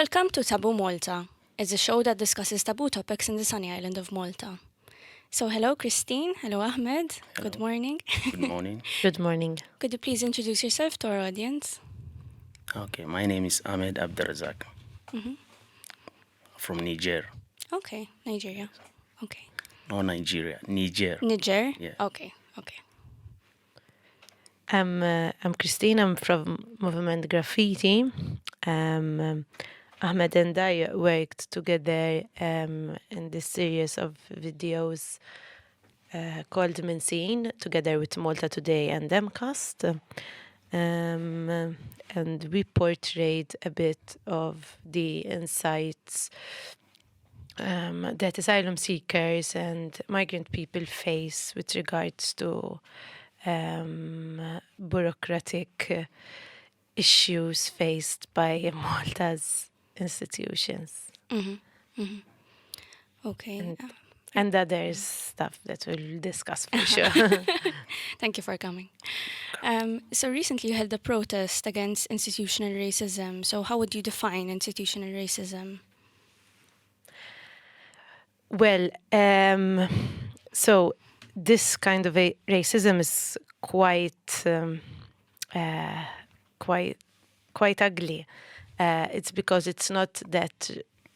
Welcome to Taboo Malta. It's a show that discusses taboo topics in the sunny island of Malta. So, hello, Christine. Hello, Ahmed. Hello. Good morning. Good morning. Good morning. Could you please introduce yourself to our audience? Okay, my name is Ahmed Abdelrazak from Niger. Okay, Nigeria. Okay. No, Nigeria. Niger. Niger? Yeah. Okay. I'm Christine. I'm from Moviment Graffitti. Ahmed and I worked together in this series of videos called Mincine, together with Malta Today and Demcast. And we portrayed a bit of the insights that asylum seekers and migrant people face with regards to bureaucratic issues faced by Malta's institutions Okay. and other stuff that we'll discuss for sure. Thank you for coming. So recently you held a protest against institutional racism. So how would you define institutional racism? Well, so this kind of a racism is quite ugly. It's because it's not that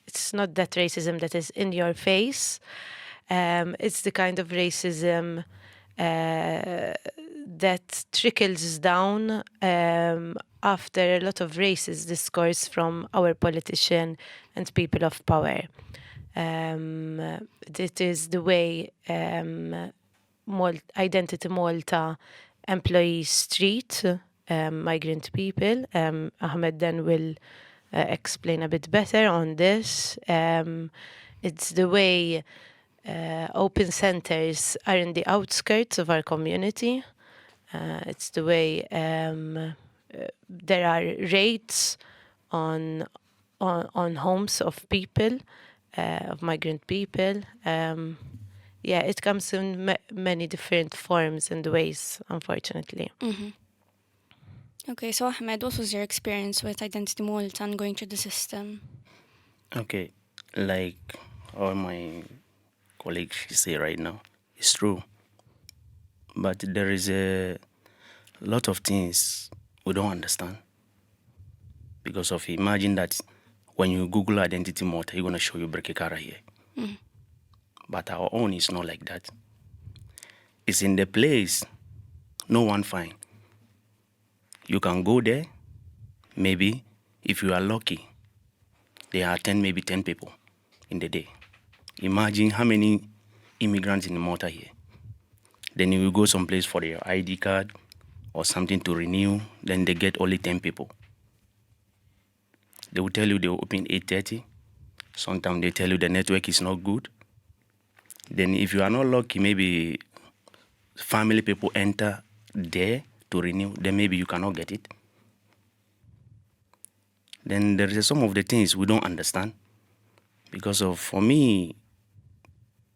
racism that is in your face. It's the kind of racism that trickles down after a lot of racist discourse from our politician and people of power. It is the way Identity Malta employees treat migrant people. Ahmed then will explain a bit better on this. It's the way open centers are in the outskirts of our community. It's the way there are raids on homes of people, of migrant people. It comes in many different forms and ways, unfortunately. Okay, so Ahmed, what was your experience with Identity Malta and going through the system? Okay, like all my colleagues say right now, it's true. But there is a lot of things we don't understand. Because of, imagine that when you Google Identity Malta, you're going to show you Brekekara here. But our own is not like that. It's in the place no one find. You can go there, maybe, if you are lucky, there are maybe 10 people in the day. Imagine how many immigrants in Malta here. Then you will go someplace for your ID card or something to renew, then they get only 10 people. They will tell you they will open 8:30. Sometimes they tell you the network is not good. Then if you are not lucky, maybe family people enter there to renew, then maybe you cannot get it. Then there is some of the things we don't understand. Because of, for me,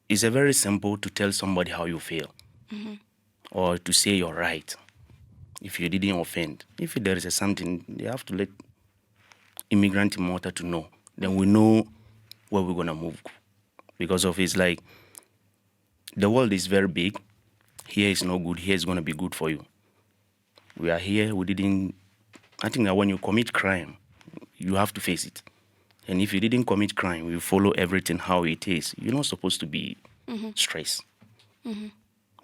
it's a very simple to tell somebody how you feel. Or to say you're right. If you didn't offend. If there is something, they have to let immigrant in Malta to know. Then we know where we're going to move. Because of, it's like, the world is very big. Here is no good. Here is going to be good for you. We are here. I think that when you commit crime, you have to face it. And if you didn't commit crime, you follow everything how it is. You're not supposed to be stressed.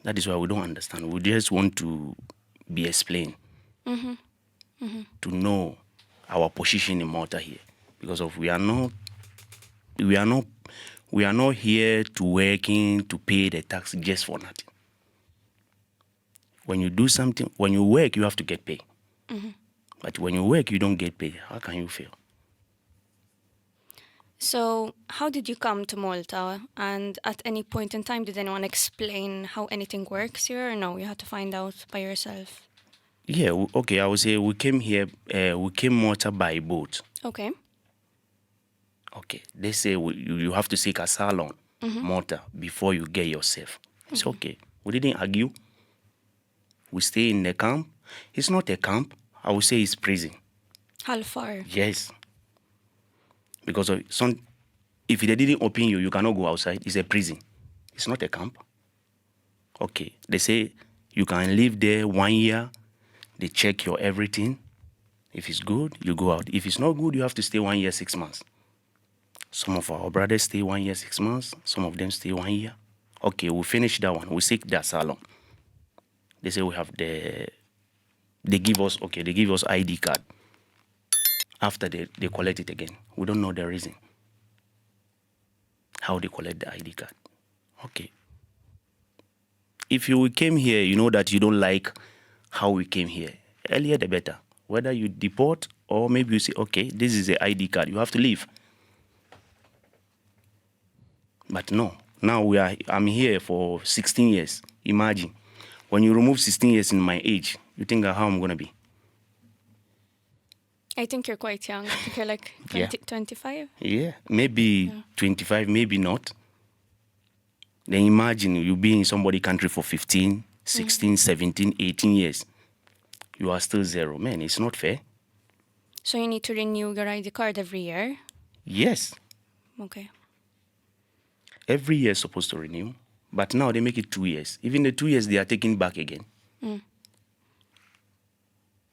That is why we don't understand. We just want to be explained. To know our position in Malta here. Because of we are not here to working to pay the tax just for nothing. When you do something, when you work, you have to get paid. But when you work, you don't get paid. How can you feel? So how did you come to Malta? And at any point in time, did anyone explain how anything works here? Or no, you had to find out by yourself? Yeah, okay, I would say we came here, we came Malta by boat. Okay. Okay, they say you have to seek asylum, Malta, before you get yourself. It's okay. We didn't argue. We stay in the camp. It's not a camp. I would say it's prison. How far? Yes. Because of some, if they didn't open you, you cannot go outside. It's a prison. It's not a camp. Okay, they say you can live there 1 year. They check your everything. If it's good, you go out. If it's not good, you have to stay 1 year, 6 months. Some of our brothers stay 1 year, 6 months. Some of them stay 1 year. Okay, we finish that one. We seek the asylum. They say we have they give us ID card. After they collect it again. We don't know the reason. How they collect the ID card. Okay. If you came here, you know that you don't like how we came here. Earlier the better. Whether you deport or maybe you say, okay, this is the ID card. You have to leave. But no. Now I'm here for 16 years. Imagine. When you remove 16 years in my age, you think how I'm going to be. I think you're quite young. I think you're like 25. Yeah, maybe 25, maybe not. Then imagine you be in somebody's country for 15, 16, 17, 18 years. You are still zero. Man, it's not fair. So you need to renew your ID card every year? Yes. Okay. Every year is supposed to renew. But now they make it 2 years. Even the 2 years, they are taking back again.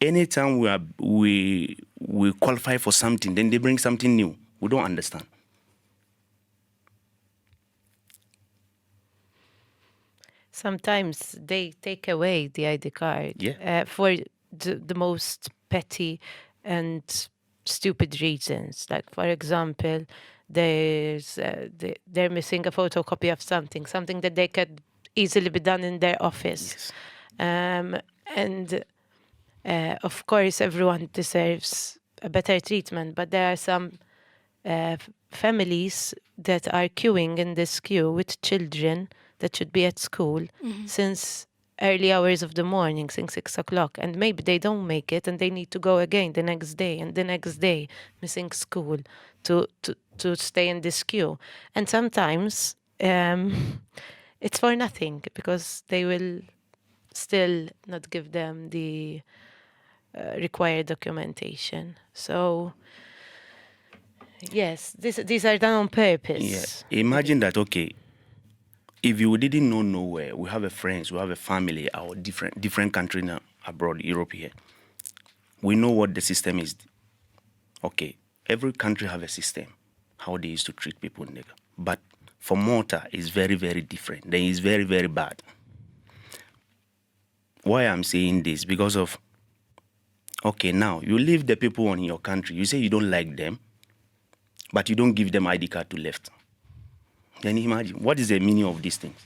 Anytime we qualify for something, then they bring something new. We don't understand. Sometimes they take away the ID card for the most petty and stupid reasons. Like, for example, they're missing a photocopy of something that they could easily be done in their office. Yes. And of course, everyone deserves a better treatment, but there are some families that are queuing in this queue with children that should be at school since early hours of the morning, since 6 o'clock, and maybe they don't make it and they need to go again the next day and the next day, missing school to stay in this queue. And sometimes it's for nothing because they will still not give them the required documentation. So yes, these are done on purpose. Yeah. Imagine that, okay, if you didn't know nowhere, we have a friends, we have a family, our different country now, abroad, Europe here. We know what the system is. Okay, every country have a system, how they used to treat people. But for Malta, it's very, very different. Then it's very, very bad. Why I'm saying this? Because of, okay, now, you leave the people in your country. You say you don't like them, but you don't give them ID card to left. Then imagine, what is the meaning of these things?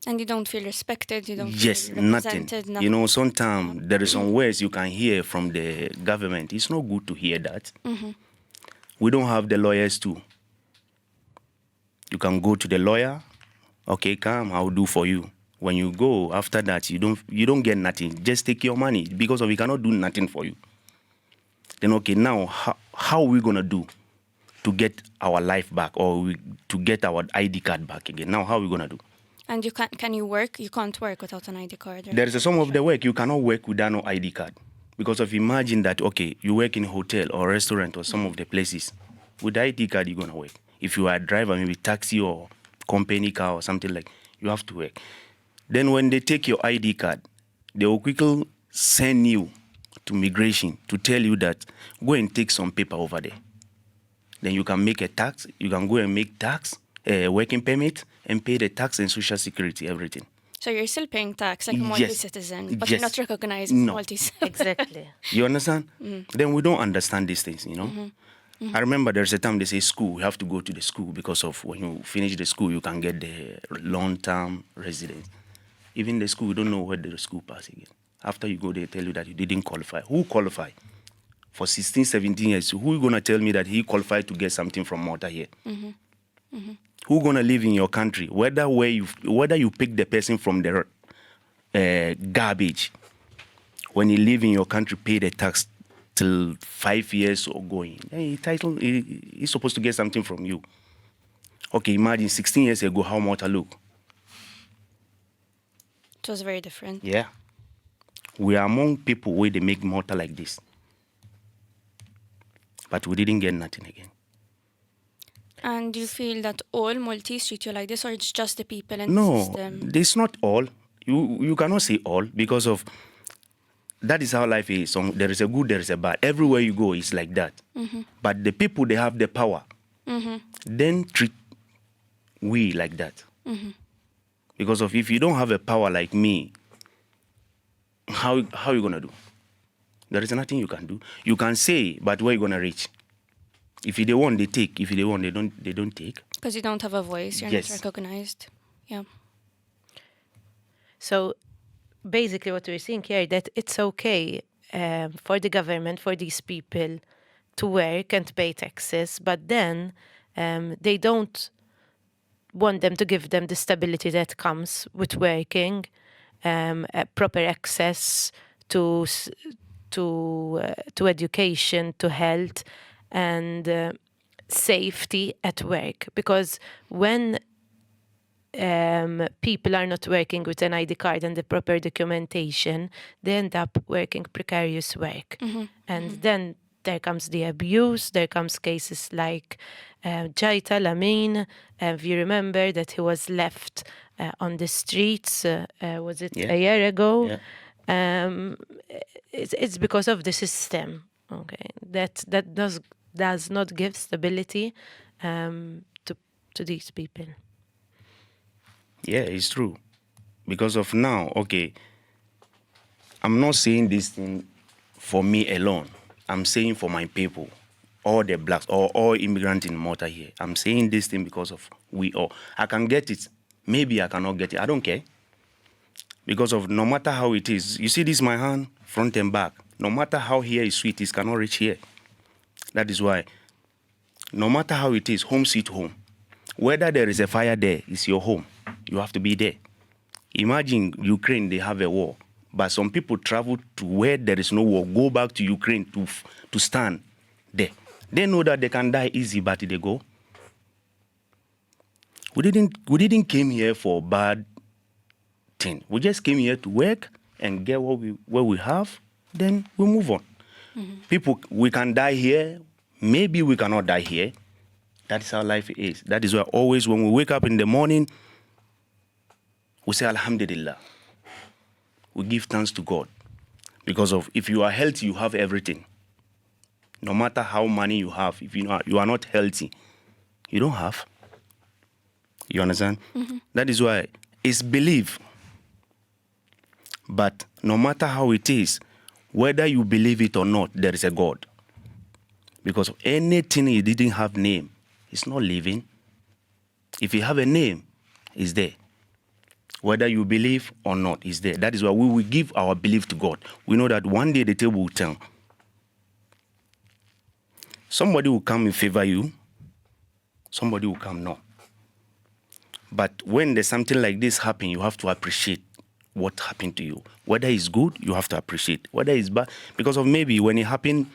And you don't feel respected, you don't Yes, feel nothing. represented. You know, sometimes there is some words you can hear from the government. It's not good to hear that. We don't have the lawyers too. You can go to the lawyer. Okay, come, I'll do for you. When you go, after that, you don't get nothing. Just take your money because we cannot do nothing for you. Then, okay, now, how are we going to do to get our life back or to get our ID card back again? Now, how are we going to do? And can you work? You can't work without an ID card. Right? There is some of the work you cannot work without no ID card. Because of imagine that, okay, you work in a hotel or restaurant or some of the places. With the ID card, you're going to work. If you are a driver, maybe taxi or company car or something like, you have to work. Then when they take your ID card, they will quickly send you to migration to tell you that go and take some paper over there. Then you can make a tax. You can go and make tax, working permit, and pay the tax and social security, everything. So you're still paying tax like a Maltese citizen, but you're not recognized as Maltese. Exactly. You understand? Then we don't understand these things, you know? I remember there's a time they say school, you have to go to the school because of when you finish the school, you can get the long-term residence. Even the school, you don't know where the school pass again. After you go, they tell you that you didn't qualify. Who qualified? For 16, 17 years, who is going to tell me that he qualified to get something from Malta here? Who going to live in your country? Whether you pick the person from the garbage, when you live in your country, pay the tax till 5 years or going. He's supposed to get something from you. Okay, imagine 16 years ago how Malta looked. It was very different. Yeah. We are among people where they make Malta like this. but we didn't get nothing again. And do you feel that all Maltese treat you like this, or it's just the people in the No, system? it's not all. You cannot say all, because of that is how life is. So there is a good, there is a bad. Everywhere you go, it's like that. But the people, they have the power. Then treat we like that. Because of if you don't have a power like me, how you gonna do? There is nothing you can do. You can say, but where you gonna reach? If they want, they take. If they want, they don't take. Because you don't have a voice, you're Yes. not recognized. Yeah. So basically what we're seeing here, that it's okay for the government, for these people to work and pay taxes, but then they don't want them to give them the stability that comes with working, proper access to education, to health, and safety at work. Because when people are not working with an ID card and the proper documentation, they end up working precarious work. And then there comes the abuse, there comes cases like Jaita Lamin, if you remember that he was left on the streets, was it Yeah. a year ago? Yeah. It's because of the system, okay, that does not give stability to these people. Yeah, it's true. Because of now, okay, I'm not saying this thing for me alone. I'm saying for my people, all the blacks, or all immigrants in Malta here. I'm saying this thing because of we all. I can get it. Maybe I cannot get it. I don't care. Because of no matter how it is. You see this, my hand, front and back. No matter how here is sweet, it cannot reach here. That is why, no matter how it is, home sweet home. Whether there is a fire there, it's your home. You have to be there. Imagine Ukraine, they have a war. But some people travel to where there is no war, go back to Ukraine to stand there. They know that they can die easy, but they go. We didn't came here for bad thing. We just came here to work and get what we have, then we move on. People, we can die here, maybe we cannot die here. That is how life is. That is why always when we wake up in the morning, we say Alhamdulillah. We give thanks to God. Because of if you are healthy, you have everything. No matter how money you have, if you are not healthy, you don't have. You understand? That is why it's belief. But no matter how it is, whether you believe it or not, there is a God. Because anything he didn't have name, it's not living. If you have a name, it's there. Whether you believe or not, it's there. That is why we will give our belief to God. We know that one day the table will turn. Somebody will come and favor you. Somebody will come not. But when there's something like this happen, you have to appreciate what happened to you. Whether it's good, you have to appreciate. Whether it's bad, because of maybe when it happened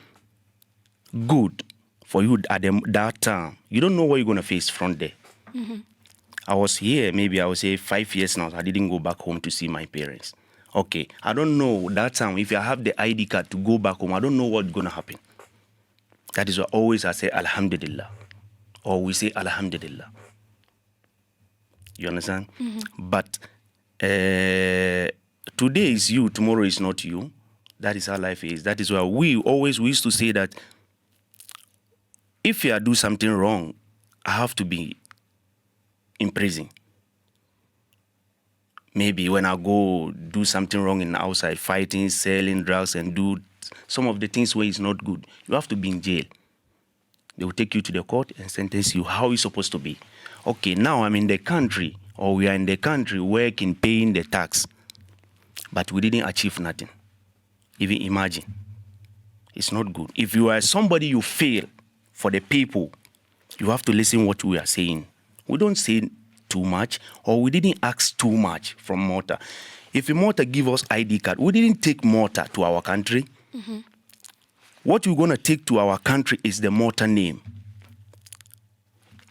good for you at that time, you don't know what you're going to face from there. I was here, maybe I would say 5 years now. I didn't go back home to see my parents. Okay, I don't know that time. If I have the ID card to go back home, I don't know what's going to happen. That is why always I say Alhamdulillah. Or we say Alhamdulillah. You understand? But today is you, tomorrow is not you. That is how life is. That is why we used to say that if I do something wrong, I have to be in prison. Maybe when I go do something wrong in the outside, fighting, selling drugs, and do some of the things where it's not good, you have to be in jail. They will take you to the court and sentence you how it's supposed to be. Okay, now I'm in the country, or we are in the country working, paying the tax, but we didn't achieve nothing. Even imagine. It's not good. If you are somebody you fail for the people, you have to listen what we are saying. We don't say too much, or we didn't ask too much from Malta. If Malta give us ID card, we didn't take Malta to our country. What we're going to take to our country is the Malta name.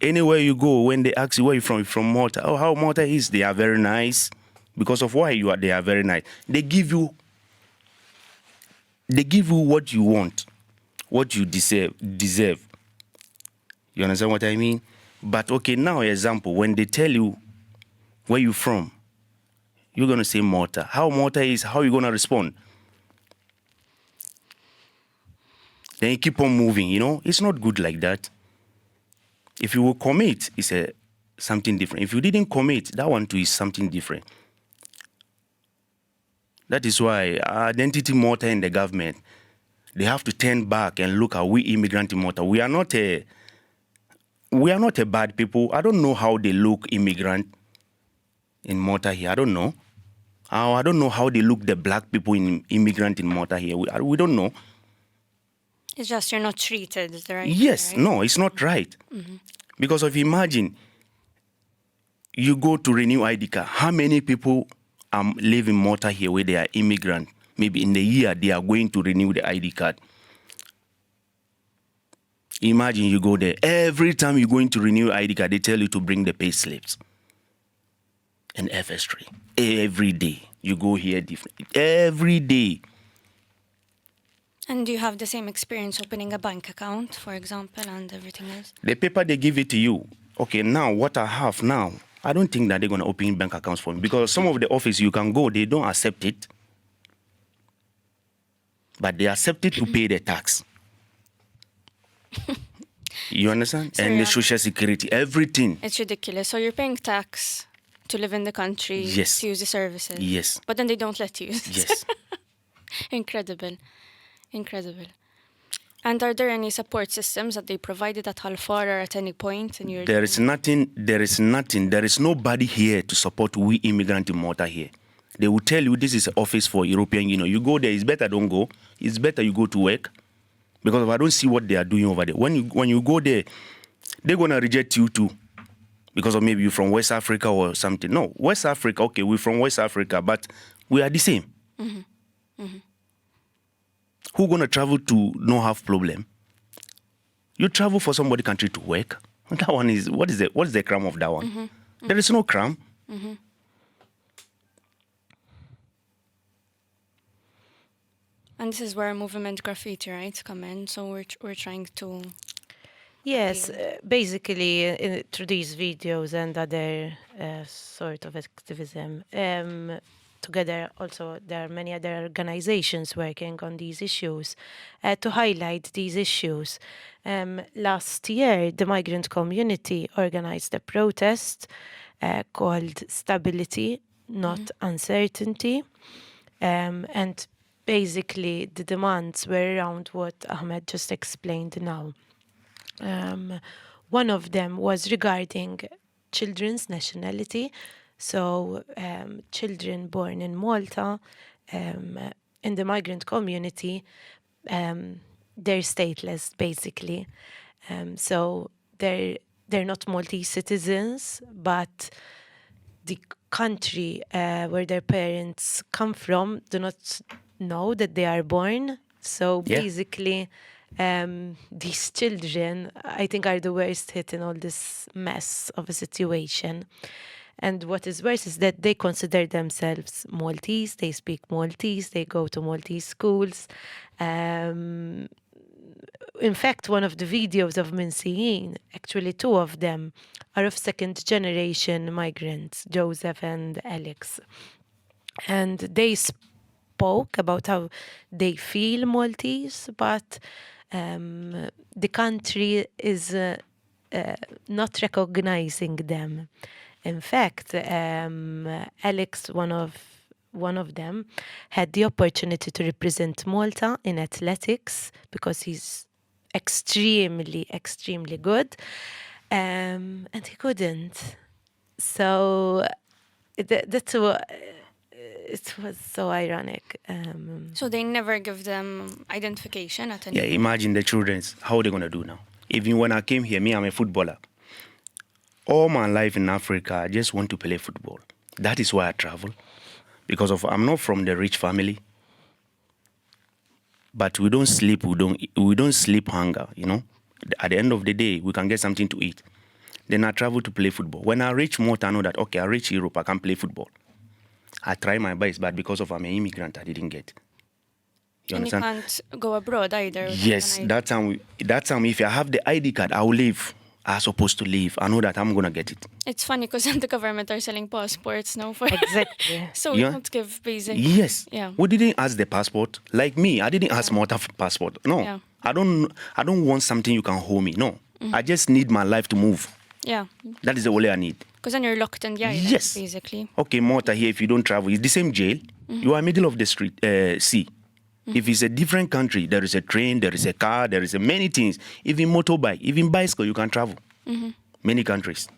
Anywhere you go, when they ask you where you're from Malta, oh, how Malta is, they are very nice. Because of why you are, they are very nice. They give you what you want. what you deserve. You understand what I mean? But okay, now example, when they tell you where you from, you're gonna say Malta. How Malta is, how you gonna respond? Then you keep on moving, you know? It's not good like that. If you will commit, it's something different. If you didn't commit, that one too is something different. That is why identity Malta in the government, they have to turn back and look at we immigrant in Malta. We are not a bad people. I don't know how they look immigrant in Malta here. I don't know. I don't know how they look the black people in immigrant in Malta here. We don't know. It's just you're not treated the right way, Yes, right? no, it's not right. Because if imagine you go to renew ID card, how many people live in Malta here where they are immigrant? Maybe in the year they are going to renew the ID card. Imagine you go there. Every time you're going to renew ID card, they tell you to bring the pay slips and FS3. Every day. You go here different. Every day. And do you have the same experience opening a bank account, for example, and everything else? The paper they give it to you. Okay, now what I have now, I don't think that they're going to open bank accounts for me because some of the office you can go, they don't accept it. But they accept it to pay the tax. You understand? So and the yeah. social security, everything. It's ridiculous. So you're paying tax to live in the country, Yes. to use the services. Yes. But then they don't let you use it. Yes. Incredible. Incredible. And are there any support systems that they provided at Halfar or at any point in your There is nothing. There is nobody here to support we immigrant in Malta here. They will tell you this is an office for European Union. You go there, it's better don't go. It's better you go to work. Because I don't see what they are doing over there. When you go there, they're going to reject you too. Because of maybe you're from West Africa or something. No, West Africa, okay, we're from West Africa, but we are the same. Who going to travel to not have problem? You travel for somebody country to work. That one is, what is the crime of that one? There is no crime. And this is where Moviment Graffitti, right, come in. So we're trying to... Yes, basically through these videos and other sort of activism. Together, also, there are many other organizations working on these issues to highlight these issues. Last year, the migrant community organized a protest called Stability, Not Uncertainty. And basically, the demands were around what Ahmed just explained now. One of them was regarding children's nationality. So children born in Malta, in the migrant community, they're stateless, basically. So they're not Maltese citizens, but the country where their parents come from do not know that they are born. So Yeah. basically, these children, I think, are the worst hit in all this mess of a situation. And what is worse is that they consider themselves Maltese, they speak Maltese, they go to Maltese schools. In fact, one of the videos of Minsiyin, actually two of them, are of second generation migrants, Joseph and Alex. And they spoke about how they feel Maltese, but the country is not recognizing them. In fact, Alex, one of them, had the opportunity to represent Malta in athletics because he's extremely, extremely good, and he couldn't. So that's what it was so ironic. So they never give them identification at any Yeah, point? imagine the children's, how they're going to do now. Even when I came here, me, I'm a footballer. All my life in Africa, I just want to play football. That is why I travel. Because I'm not from the rich family. But we don't sleep, we don't sleep hunger, you know. At the end of the day, we can get something to eat. Then I travel to play football. When I reach Malta, I know that, okay, I reach Europe, I can play football. I try my best, but because of I'm an immigrant, I didn't get. You And you understand? can't go abroad either without Yes, an ID. that time, if I have the ID card, I will leave. I'm supposed to leave. I know that I'm gonna get it. It's funny because the government are selling passports now for Exactly. so we Yeah. don't give basic. Yes. Yeah. We didn't ask the passport. Like me, I didn't ask Yeah. Malta passport. No. Yeah. I don't want something you can hold me. No. I just need my life to move. Yeah. That is the only I need. Because then you're locked in the island, Yes. basically. Okay, Malta here, if you don't travel, it's the same jail. You are middle of the street, sea. If it's a different country, there is a train, there is a car, there is many things. Even motorbike, even bicycle, you can travel. Many countries.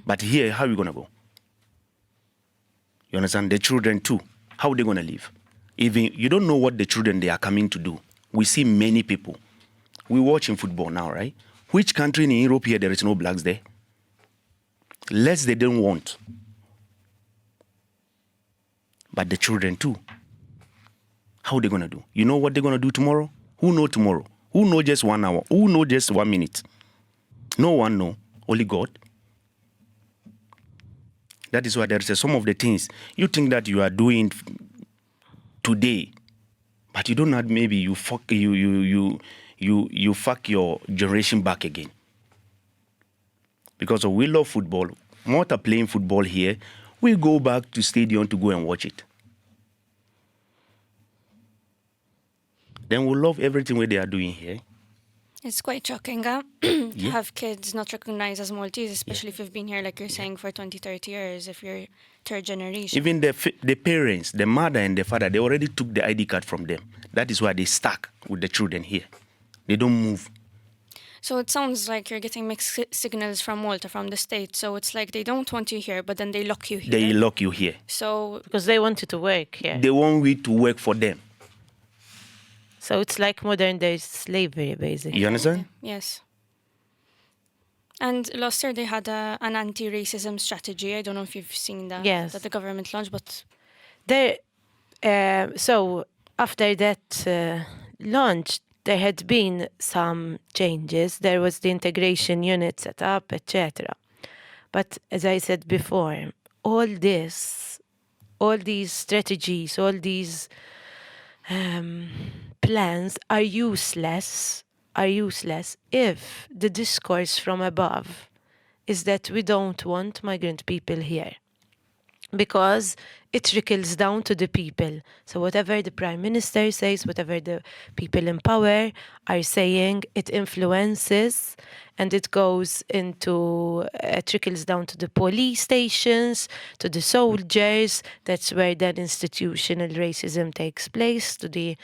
But here, how are you going to go? You understand? The children too. How are they going to live? Even you don't know what the children they are coming to do. We see many people. We watching football now, right? Which country in Europe here there is no blacks there? Less they don't want. But the children too. How are they going to do? You know what they're going to do tomorrow? Who know tomorrow? Who know just 1 hour? Who know just 1 minute? No one know. Only God. That is why there is some of the things you think that you are doing today, but you don't know maybe you fuck your generation back again. Because we love football. Malta playing football here, we go back to stadium to go and watch it. Then we love everything what they are doing here. It's quite shocking, to Yeah. have kids not recognized as Maltese, especially if you've been here, like you're saying, for 20, 30 years, if you're third generation. Even the parents, the mother and the father, they already took the ID card from them. That is why they stuck with the children here. They don't move. So it sounds like you're getting mixed signals from Malta, from the state. So it's like they don't want you here, but then they lock you here. They lock you here. So Because they want you to work here. They want we to work for them. So it's like modern day slavery, basically. You understand? yes. And last year they had an anti-racism strategy. I don't know if you've seen that. Yes. That the government launched, but There, so after that launch, there had been some changes. There was the integration unit set up, etc. But as I said before, all these strategies, all these plans are useless if the discourse from above is that we don't want migrant people here, because it trickles down to the people. So whatever the prime minister says, whatever the people in power are saying, it influences and it goes into, trickles down to the police stations, to the soldiers. That's where then institutional racism takes place, to the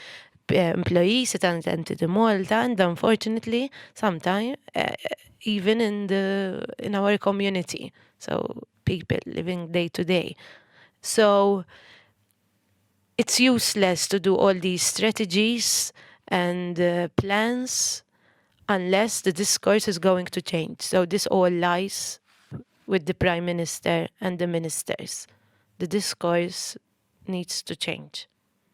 employees and to the Malta, and unfortunately, sometimes even in our community. So people living day to day. So it's useless to do all these strategies and plans unless the discourse is going to change. So this all lies with the prime minister and the ministers. The discourse needs to change.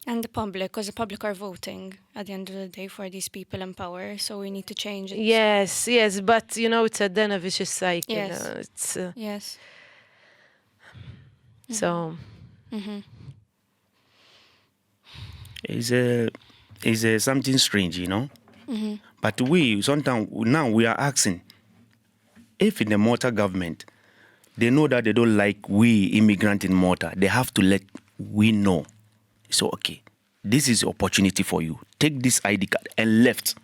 and the public, because the public are voting at the end of the day for these people in power. So we need to change it. Yes, but it's a then a vicious cycle. Yes. It's Yes. so. It's something strange, But we sometimes now we are asking if in the Malta government they know that they don't like we immigrant in Malta, they have to let we know. So okay, this is opportunity for you. Take this ID card and left.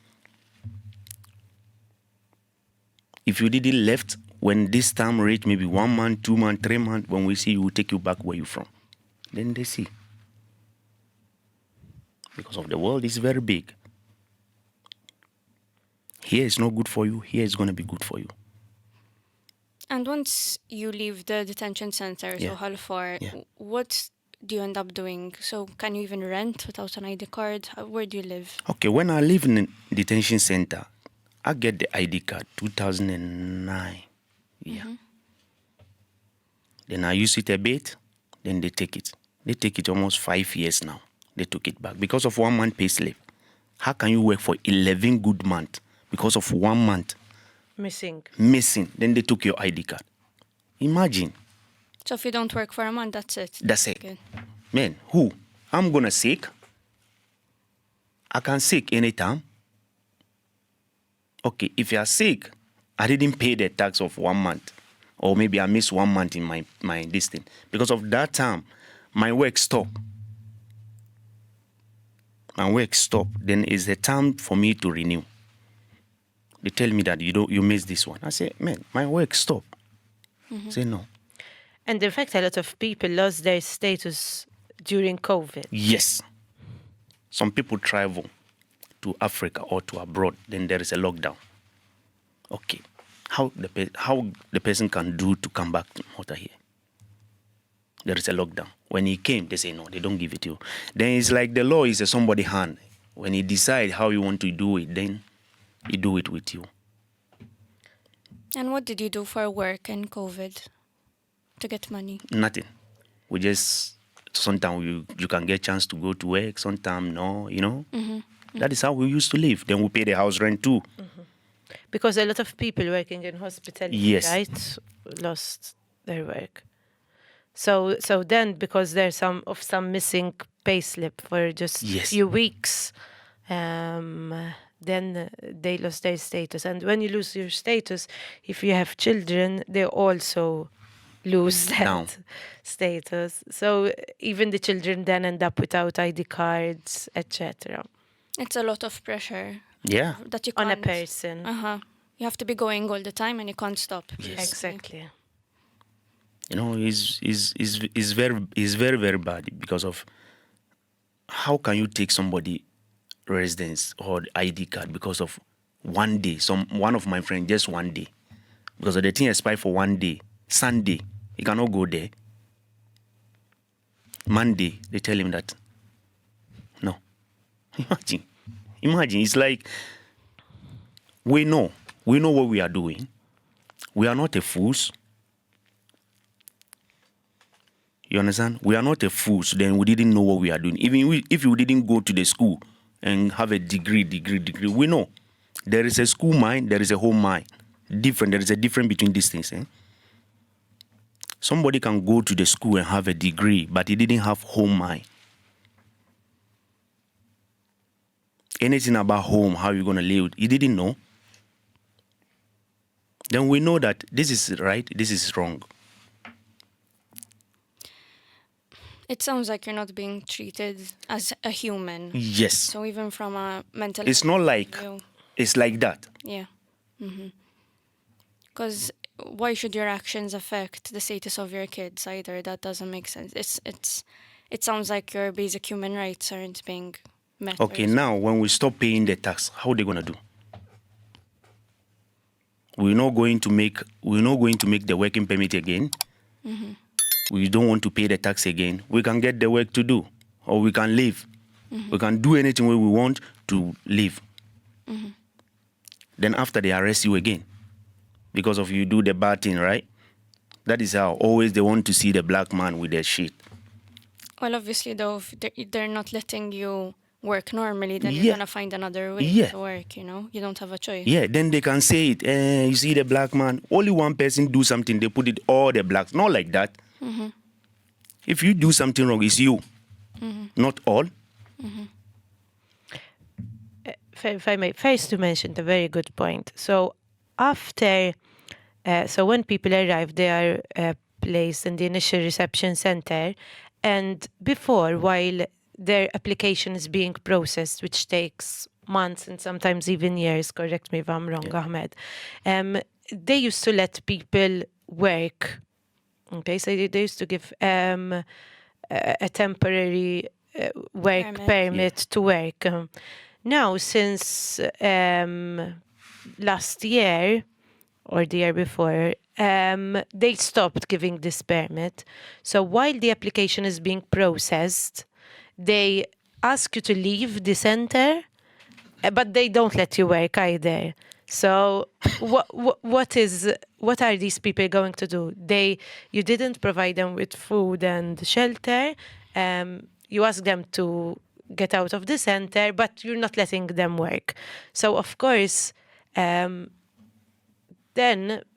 If you didn't left when this time reach maybe 1 month, 2 months, 3 months, when we see you, we'll take you back where you from. Then they see. Because of the world is very big. Here is not good for you. Here is going to be good for you. And once you leave the detention center, so Yeah. how far, Yeah. what do you end up doing? So can you even rent without an ID card? Where do you live? Okay, when I live in a detention center, I get the ID card 2009. Yeah. Then I use it a bit, then they take it. They take it almost 5 years now. They took it back because of 1 month pay slip. How can you work for 11 good months because of 1 month Missing. Then they took your ID card. Imagine. So if you don't work for a month, that's it. That's it. Good. Man, who? I'm gonna sick. I can sick anytime. Okay, if you are sick, I didn't pay the tax of 1 month, or maybe I missed 1 month in my this thing. Because of that time, my work stopped. My work stopped. Then it's the time for me to renew. They tell me that you missed this one. I say, man, my work stopped. Say no. And in fact, a lot of people lost their status during COVID. Yes. Some people travel to Africa or to abroad, then there is a lockdown. Okay. How the person can do to come back to Malta here? There is a lockdown. When he came, they say no, they don't give it to you. Then it's like the law is a somebody hand. When he decide how you want to do it, then he do it with you. And what did you do for work in COVID to get money? Nothing. We just sometimes you can get chance to go to work, sometimes no, you know. That is how we used to live. Then we pay the house rent too. Because a lot of people working in hospitality, Yes. right, lost their work. So then, because there's some missing payslip for just Yes. few weeks, then they lost their status. And when you lose your status, if you have children, they also lose that Now. status. So even the children then end up without ID cards, etc. It's a lot of pressure Yeah. that you On can't. a person. You have to be going all the time and you can't stop. Yes. Exactly. You know, is very, very bad because of how can you take somebody residence or ID card because of one day? One of my friends, just one day. Because of the thing expired for one day. Sunday, he cannot go there. Monday, they tell him that no. Imagine, it's like we know what we are doing. We are not a fools. You understand? We are not a fools. Then we didn't know what we are doing. Even if you didn't go to the school and have a degree, we know there is a school mind, there is a home mind. Different. There is a difference between these things. Somebody can go to the school and have a degree, but he didn't have home mind. Anything about home, how you're gonna live, he didn't know. Then we know that this is right, this is wrong. It sounds like you're not being treated as a human. Yes. So even from a mental It's not like view, it's like that. yeah. Because why should your actions affect the status of your kids either? That doesn't make sense. It sounds like your basic human rights aren't being met. Okay, now when we stop paying the tax, how are they gonna do? We're not going to make the working permit again. We don't want to pay the tax again. We can get the work to do, or we can leave. We can do anything we want to leave. Then after they arrest you again, because of you do the bad thing, right? That is how always they want to see the black man with their shit. Well, obviously, though, if they're not letting you work normally, then Yeah. you're gonna find another way Yeah. to work. You don't have a choice. Yeah, then they can say it. You see the black man, only one person do something, they put it all the blacks. Not like that. If you do something wrong, it's you, not all. If I may, first you mentioned a very good point. So after, so when people arrive, they are placed in the initial reception center, and before, while their application is being processed, which takes months and sometimes even years, correct me if I'm wrong, Ahmed, they used to let people work. Okay, so they used to give a temporary work permit to work. Now, since last year or the year before, they stopped giving this permit. So while the application is being processed, they ask you to leave the center, but they don't let you work either. So what are these people going to do? You didn't provide them with food and shelter. You ask them to get out of the center, but you're not letting them work. So of course, then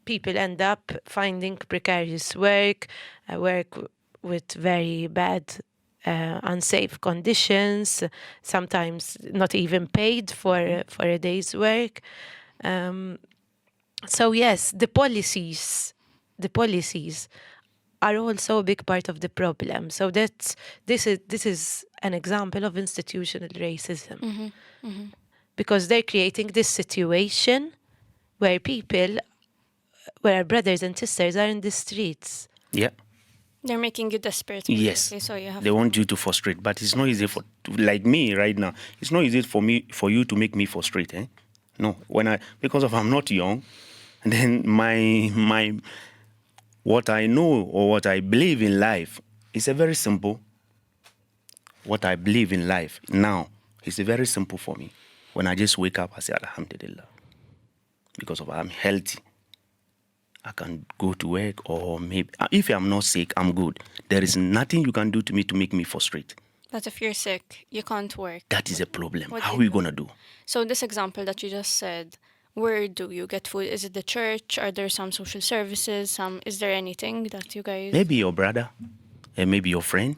people end up finding precarious work, work with very bad unsafe conditions, sometimes not even paid for a day's work. So yes, the policies are also a big part of the problem. So this is an example of institutional racism, because they're creating this situation where our brothers and sisters are in the streets. Yeah. They're making you desperate. Yes. Basically, so you have They want you to frustrate, but it's not easy like me right now. It's not easy for you to make me frustrate. No, because of I'm not young, and then my what I know or what I believe in life is a very simple. What I believe in life now is very simple for me. When I just wake up, I say Alhamdulillah, because of I'm healthy. I can go to work, or maybe if I'm not sick, I'm good. There is nothing you can do to me to make me frustrate. But if you're sick, you can't work. That is a problem. What How do are we you going to do? So this example that you just said, where do you get food? Is it the church? Are there some social services? Is there anything that you guys... Maybe your brother, and maybe your friend.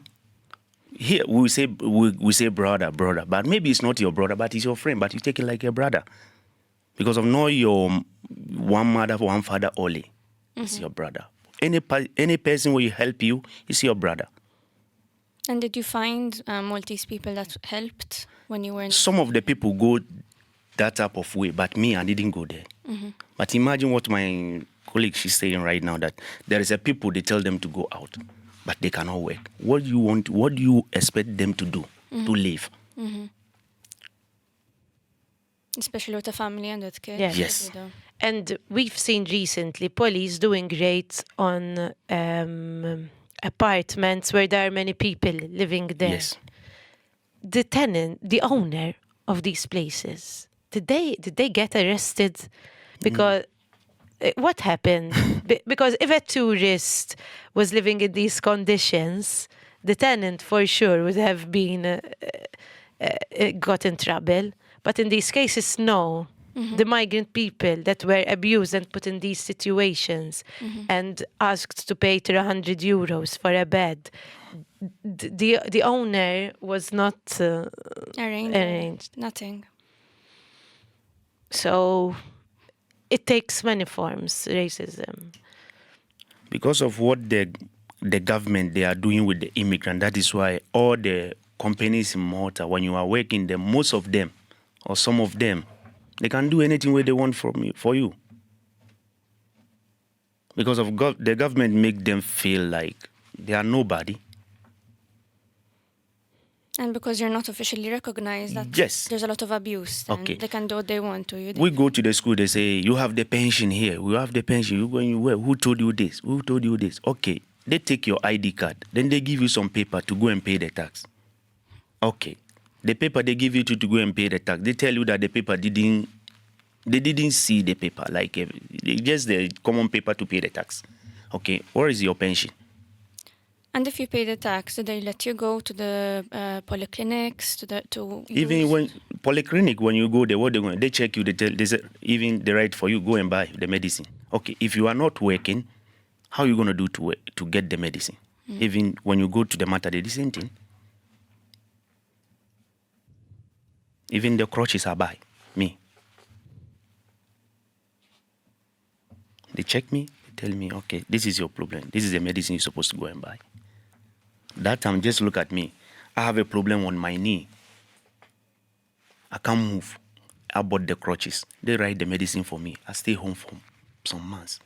Here we say brother, but maybe it's not your brother, but it's your friend, but you take it like a brother. Because of not your one mother, one father only. It's your brother. Any person will help you, it's your brother. And did you find Maltese people that helped when you were in... Some of the people go that type of way, but me, I didn't go there. But imagine what my colleague, she's saying right now, that there is a people, they tell them to go out, but they cannot work. What do you expect them to do to live? Especially with a family and with kids. Yes. You know. And we've seen recently police doing raids on apartments where there are many people living there. Yes. The owner of these places, did they get arrested? Because what happened? Because if a tourist was living in these conditions, the tenant for sure would have been got in trouble. But in these cases, no. The migrant people that were abused and put in these situations and asked to pay €100 for a bed, the owner was not arranged. Nothing. So it takes many forms, racism. Because of what the government, they are doing with the immigrant, that is why all the companies in Malta, when you are working there, most of them, or some of them, they can do anything where they want for you. Because of the government make them feel like they are nobody. And because you're not officially recognized, Yes. There's a lot of abuse. And they can do what they want to you. We go to the school, they say, you have the pension here. We have the pension. You go and you work. Who told you this? Who told you this? Okay. They take your ID card. Then they give you some paper to go and pay the tax. Okay. The paper they give you to go and pay the tax, they tell you that the paper they didn't see the paper, like just the common paper to pay the tax. Okay, where is your pension? And if you pay the tax, do they let you go to the polyclinics Even when polyclinic, when you go there, what they check you, they say, even the right for you, go and buy the medicine. Okay, if you are not working, how are you going to do to get the medicine? Even when you go to the matter, they do the same thing. Even the crutches I buy, me. They check me, they tell me, okay, this is your problem. This is the medicine you're supposed to go and buy. That time, just look at me. I have a problem on my knee. I can't move. I bought the crutches. They write the medicine for me. I stay home for some months.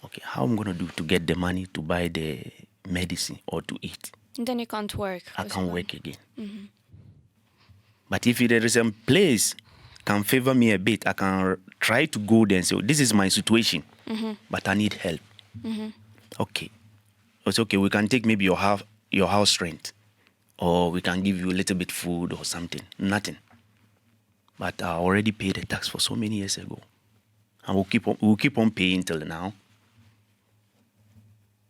Okay, how am I going to do to get the money to buy the medicine or to eat? And then you can't work. I can't work again. But if there is a place can favor me a bit, I can try to go there and say, this is my situation, but I need help. Okay. It's okay, we can take maybe your house rent, or we can give you a little bit food or something. Nothing. But I already paid the tax for so many years ago. And we'll keep on paying till now.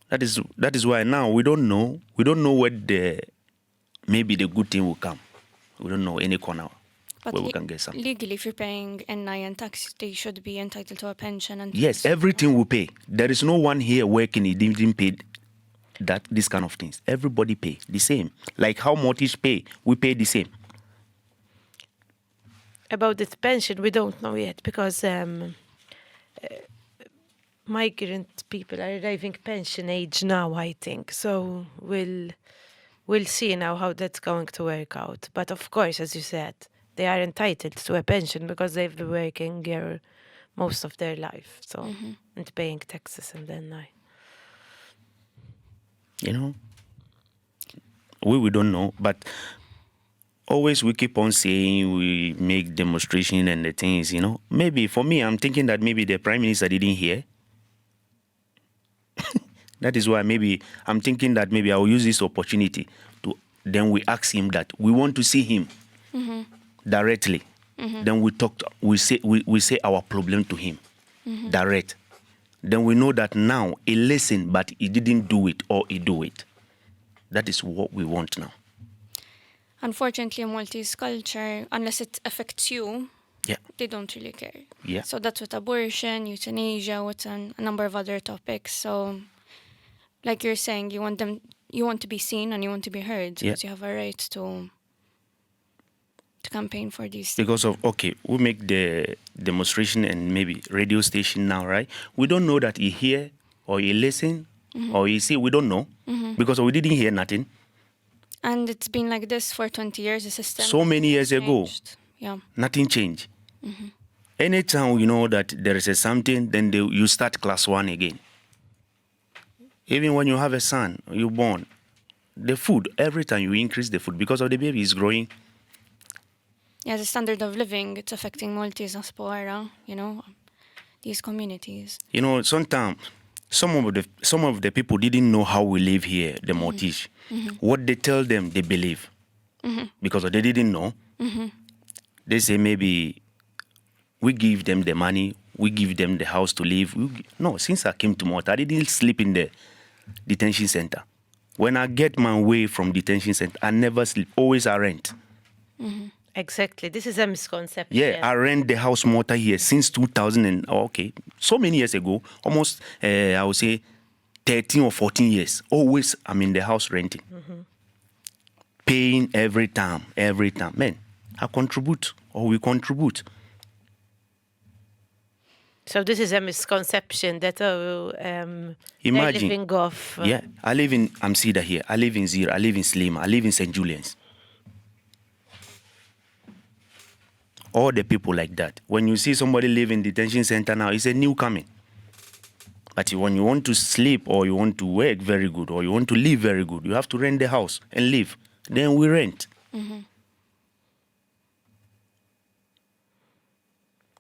That is why now we don't know where maybe the good thing will come. We don't know any corner where we can get something. Legally, if you're paying NI and tax, they should be entitled to a pension. And yes, everything we pay. There is no one here working, he didn't pay that these kind of things. Everybody pay the same. Like how Maltese pay, we pay the same. About this pension, we don't know yet because migrant people are arriving pension age now, I think. So we'll see now how that's going to work out. But of course, as you said, they are entitled to a pension because they've been working here most of their life, so and paying taxes and then You know, we don't know, but always we keep on saying we make demonstration and the things, you know. Maybe for me, I'm thinking that maybe the Prime Minister didn't hear. That is why maybe I'm thinking that maybe I'll use this opportunity to, then we ask him that we want to see him directly. Then we say our problem to him direct. Then we know that now he listened, but he didn't do it or he do it. That is what we want now. Unfortunately, Maltese culture, unless it affects you, Yeah. they don't really care. Yeah. So that's with abortion, euthanasia, with a number of other topics. So, like you're saying, you want to be seen and you want to be heard because you have a right to campaign for these. Because of, okay, we make the demonstration and maybe radio station now, right? We don't know that he hear or he listen or he see. We don't know because we didn't hear nothing. And it's been like this for 20 years, the system. So many years ago, yeah, nothing changed. Anytime you know that there is a something, then you start class 1 again. Even when you have a son, you born, the food, every time you increase the food because of the baby is growing. Yeah, the standard of living, it's affecting Maltese diaspora, you know, these communities. You know, sometimes some of the people didn't know how we live here, the Maltese. What they tell them, they believe. Because they didn't know. They say maybe we give them the money, we give them the house to live. No, since I came to Malta, I didn't sleep in the detention center. When I get my way from detention center, I never sleep. Always I rent. Exactly. This is a misconception. Yeah, I rent the house Malta here since 2000 and so many years ago, almost I would say 13 or 14 years. Always I'm in the house renting, paying every time. Man, I contribute or we contribute. So this is a misconception that Imagine, they're living off. Yeah, I live in Amsida here. I live in Zira. I live in Slima. I live in St. Julian's. All the people like that. When you see somebody live in detention center now, it's a new coming. But when you want to sleep or you want to work very good or you want to live very good, you have to rent the house and live. Then we rent.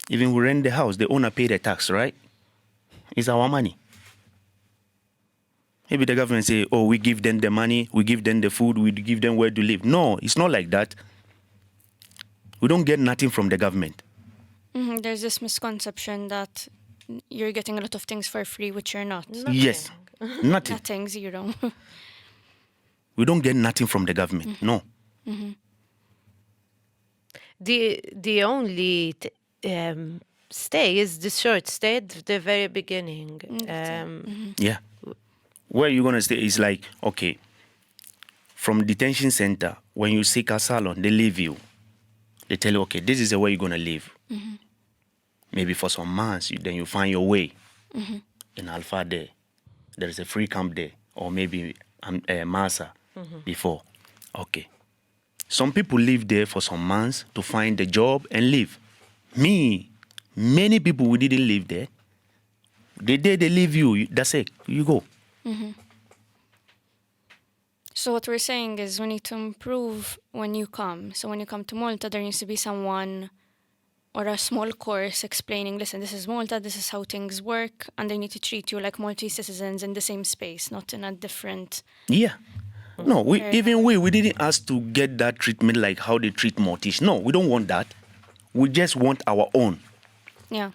Even we rent the house, the owner pay the tax, right? It's our money. Maybe the government say, oh, we give them the money, we give them the food, we give them where to live. No, it's not like that. We don't get nothing from the government. There's this misconception that you're getting a lot of things for free, which you're not. Nothing. Yes, nothing. Nothing, zero. We don't get nothing from the government, no. The only stay is the short stay at the very beginning. Yeah. Where you're going to stay is like, okay, from detention center, when you seek asylum, they leave you. They tell you, okay, this is the way you're going to live. Maybe for some months, then you find your way. In Alpha there. There is a free camp there. Or maybe Masa before. Okay. Some people live there for some months to find a job and live. Many people who didn't live there, the day they leave you, that's it, you go. So what we're saying is we need to improve when you come. So when you come to Malta, there needs to be someone or a small course explaining, listen, this is Malta, this is how things work, and they need to treat you like Maltese citizens in the same space, not in a different... Yeah. No, we didn't ask to get that treatment like how they treat Maltese. No, we don't want that. We just want our own. Yeah.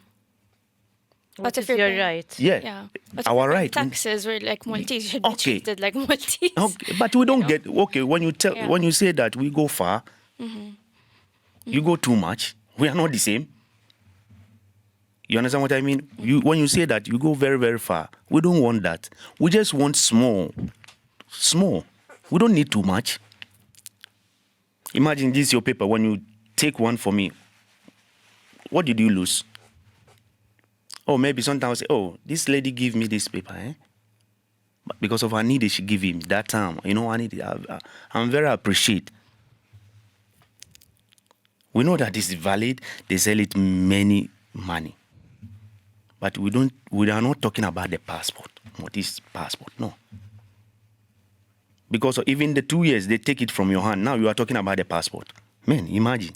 But if you're right. Yeah. But Our if right. taxes were like Maltese, you should be treated like Maltese. Okay, but we don't get, okay, when you say that we go far, you go too much, we are not the same. You understand what I mean? When you say that you go very, very far, we don't want that. We just want small. small. We don't need too much. Imagine this your paper. When you take one for me, what did you lose? Oh, maybe sometimes say, oh, this lady give me this paper, eh? But because of her need, she give him that time. You know, I need it. I'm very appreciate. We know that this is valid. They sell it many money. But we are not talking about the passport. What is passport? No. Because even the 2 years, they take it from your hand. Now you are talking about the passport. Man, imagine.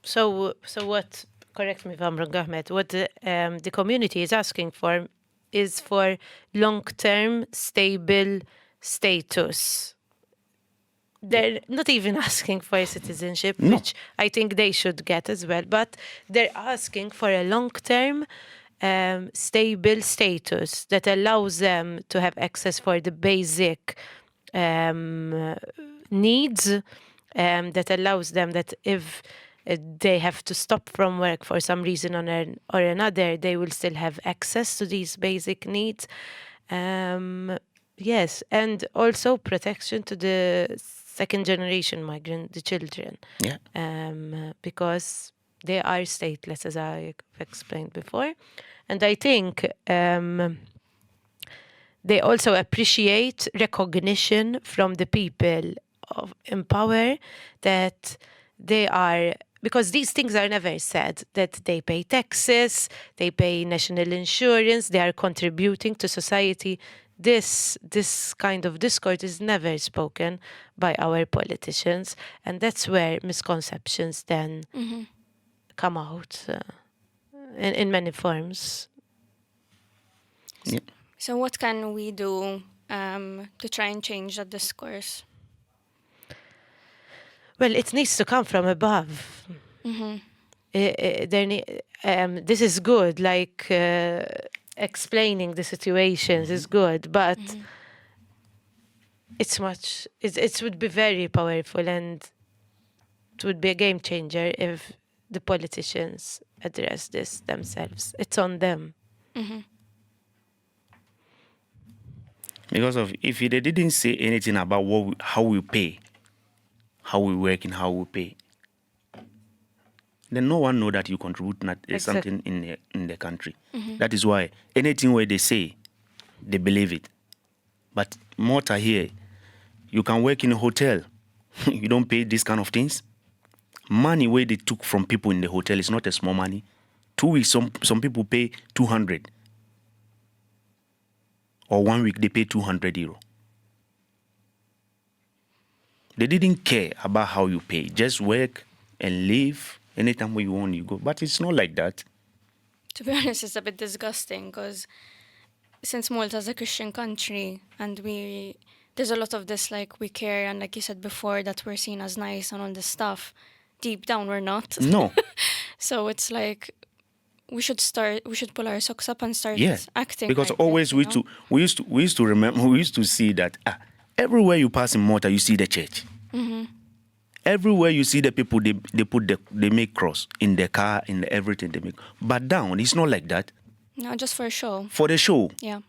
So what, correct me if I'm wrong, Ahmed, what the community is asking for is for long-term, stable status. They're not even asking for citizenship, No. which I think they should get as well, but they're asking for a long-term, stable status that allows them to have access for the basic needs, that allows them that if they have to stop from work for some reason or another, they will still have access to these basic needs. Yes, and also protection to the second generation migrant, the children. Yeah. Because they are stateless, as I explained before. And I think they also appreciate recognition from the people in power that they are, because these things are never said, that they pay taxes, they pay national insurance, they are contributing to society. This kind of discourse is never spoken by our politicians, and that's where misconceptions then come out in many forms. Yeah. So what can we do to try and change that discourse? Well, it needs to come from above. This is good, like explaining the situations is good, but it would be very powerful, and it would be a game changer if the politicians address this themselves. It's on them. Because of if they didn't say anything about how we pay, how we work and how we pay, then no one know that you contribute something in the country. That is why anything where they say, they believe it. But Malta here, you can work in a hotel, you don't pay these kind of things. Money where they took from people in the hotel is not a small money. 2 weeks, some people pay 200. Or 1 week, they pay 200 euro. They didn't care about how you pay. Just work and live. Anytime you want, you go. But it's not like that. To be honest, it's a bit disgusting because since Malta is a Christian country and there's a lot of this, like, we care, and like you said before, that we're seen as nice and all this stuff. Deep down, we're not. No. So it's like we should pull our socks up and start acting. Because like always this, we used to see that everywhere you pass in Malta, you see the church. Everywhere you see the people, they make cross in the car, in the everything they make. But down, it's not like that. No, just for a show. For the show. Yeah.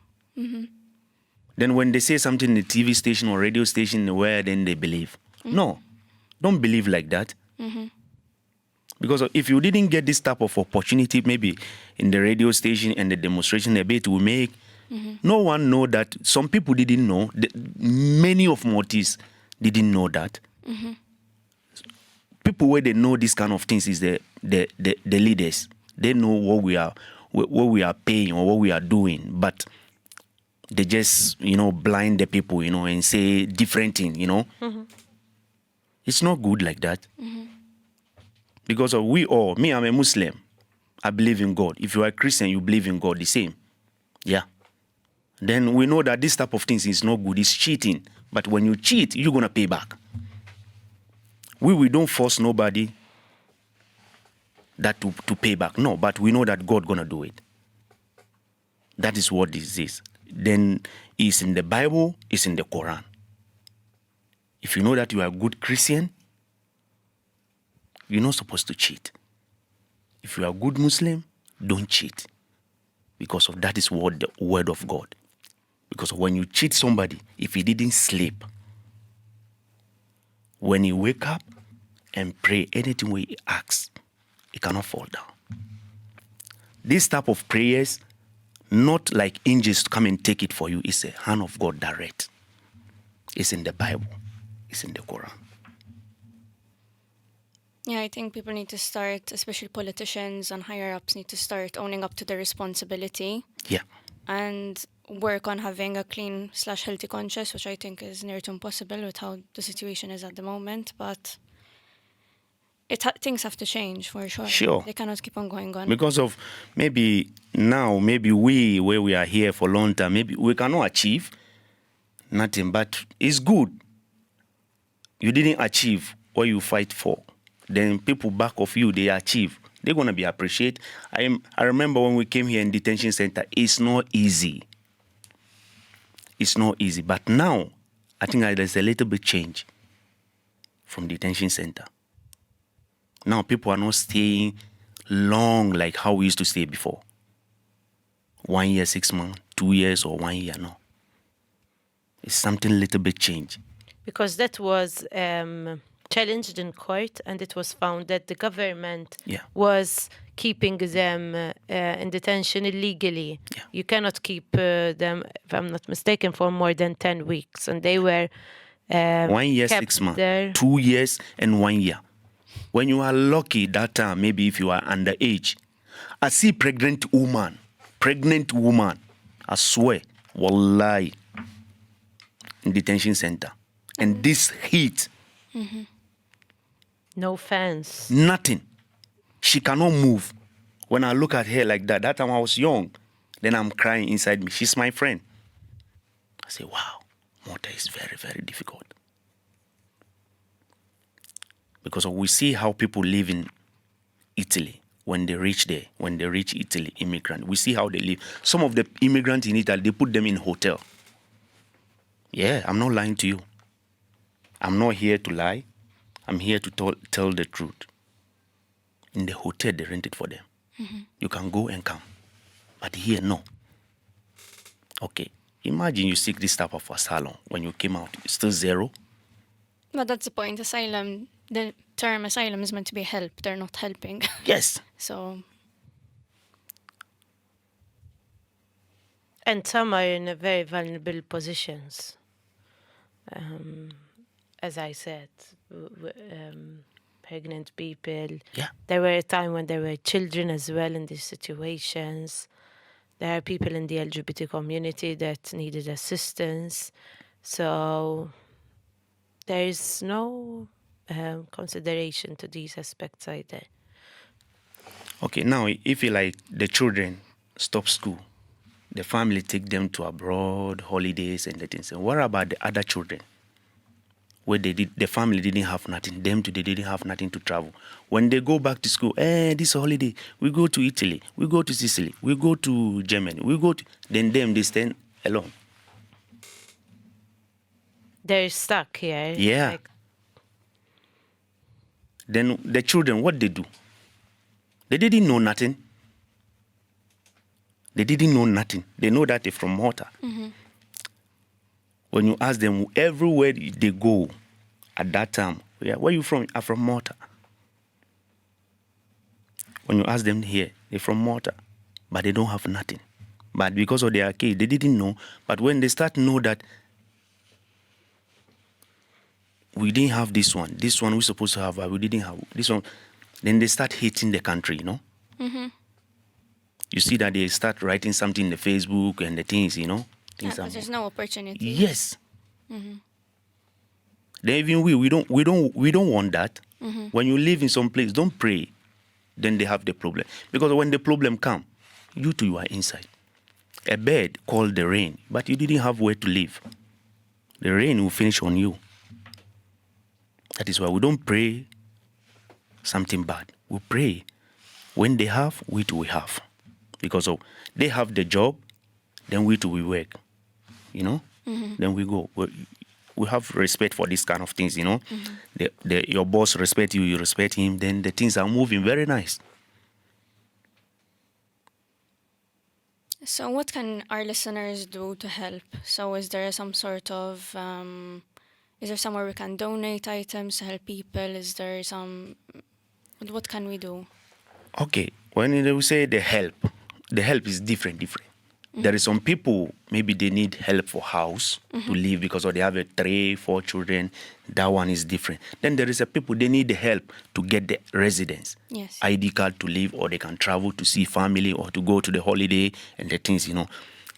Then when they say something in the TV station or radio station, where then they believe. No, don't believe like that. Because if you didn't get this type of opportunity, maybe in the radio station and the demonstration debate we make, no one know that. Some people didn't know. Many of Maltese didn't know that. People where they know this kind of things is the leaders. They know what we are paying or what we are doing, but they just blind the people and say different thing. It's not good like that. Because me, I'm a Muslim. I believe in God. If you are a Christian, you believe in God, the same. Yeah. Then we know that this type of things is not good. It's cheating. But when you cheat, you're going to pay back. We don't force nobody that to pay back. No, but we know that God going to do it. That is what this is. Then it's in the Bible, it's in the Quran. If you know that you are a good Christian, you're not supposed to cheat. If you are a good Muslim, don't cheat. Because of that is what the word of God. Because when you cheat somebody, if he didn't sleep, when he wake up and pray, anything where he asks, he cannot fall down. This type of prayers, not like angels to come and take it for you, it's a hand of God direct. It's in the Bible. It's in the Quran. Yeah, I think people need to start, especially politicians and higher ups, need to start owning up to their responsibility. Yeah. And work on having a clean/healthy conscience, which I think is near to impossible with how the situation is at the moment. But things have to change for sure. Sure. They cannot keep on going on. Because of maybe we, where we are here for a long time, maybe we cannot achieve nothing, but it's good. You didn't achieve what you fight for. Then people back of you, they achieve. They're going to be appreciated. I remember when we came here in detention center, it's not easy. It's not easy. But now, I think there's a little bit change from detention center. Now people are not staying long like how we used to stay before. 1 year, 6 months, 2 years, or 1 year, no. It's something a little bit change. Because that was challenged in court, and it was found that the government was keeping them in detention illegally. Yeah. You cannot keep them, if I'm not mistaken, for more than 10 weeks. And they were 1 year, kept 6 months, there. 2 years, and 1 year. When you are lucky that time, maybe if you are underage, I see pregnant woman, I swear, wallahi, in detention center. And this heat, No fence. nothing. She cannot move. When I look at her like that time I was young, then I'm crying inside me. She's my friend. I say, wow, Malta is very, very difficult. Because we see how people live in Italy when they reach there, when they reach Italy, immigrant. We see how they live. Some of the immigrants in Italy, they put them in hotel. Yeah, I'm not lying to you. I'm not here to lie. I'm here to tell the truth. In the hotel, they rent it for them. You can go and come. But here, no. Okay, imagine you seek this type of asylum. When you came out, it's still zero. But that's the point. Asylum, the term asylum is meant to be help. They're not helping. Yes. So, And some are in a very vulnerable positions. As I said, pregnant people. Yeah. There were a time when there were children as well in these situations. There are people in the LGBT community that needed assistance. So there is no consideration to these aspects either. Okay, now if you like the children stop school, the family take them to abroad, holidays and the things. And what about the other children? Where the family didn't have nothing, them too, they didn't have nothing to travel. When they go back to school, this holiday, we go to Italy, we go to Sicily, we go to Germany, then them, they stand alone. They're stuck here. Yeah. Then the children, what they do? They didn't know nothing. They didn't know nothing. They know that they're from Malta. When you ask them, everywhere they go at that time, where are you from? I'm from Malta. When you ask them here, they're from Malta, but they don't have nothing. But because of their kids, they didn't know. But when they start to know that we didn't have this one we're supposed to have, but we didn't have this one, then they start hating the country, you know? You see that they start writing something in the Facebook and the things, you know? because there's no opportunity. Yes. Then even we don't want that. When you live in some place, don't pray. Then they have the problem. Because when the problem come, you too, you are inside. A bird called the rain, but you didn't have where to live. The rain will finish on you. That is why we don't pray something bad. We pray when they have, we too we have. Because they have the job, then we too we work. You know? Then we go. We have respect for these kind of things, you know? Your boss respect you, you respect him, then the things are moving very nice. So what can our listeners do to help? So is there some sort of, is there somewhere we can donate items to help people? Is there what can we do? Okay, when we say the help is different. There is some people, maybe they need help for house to live because they have 3, 4 children. That one is different. Then there is a people, they need the help to get the residence. Yes. ID card to live, or they can travel to see family or to go to the holiday and the things,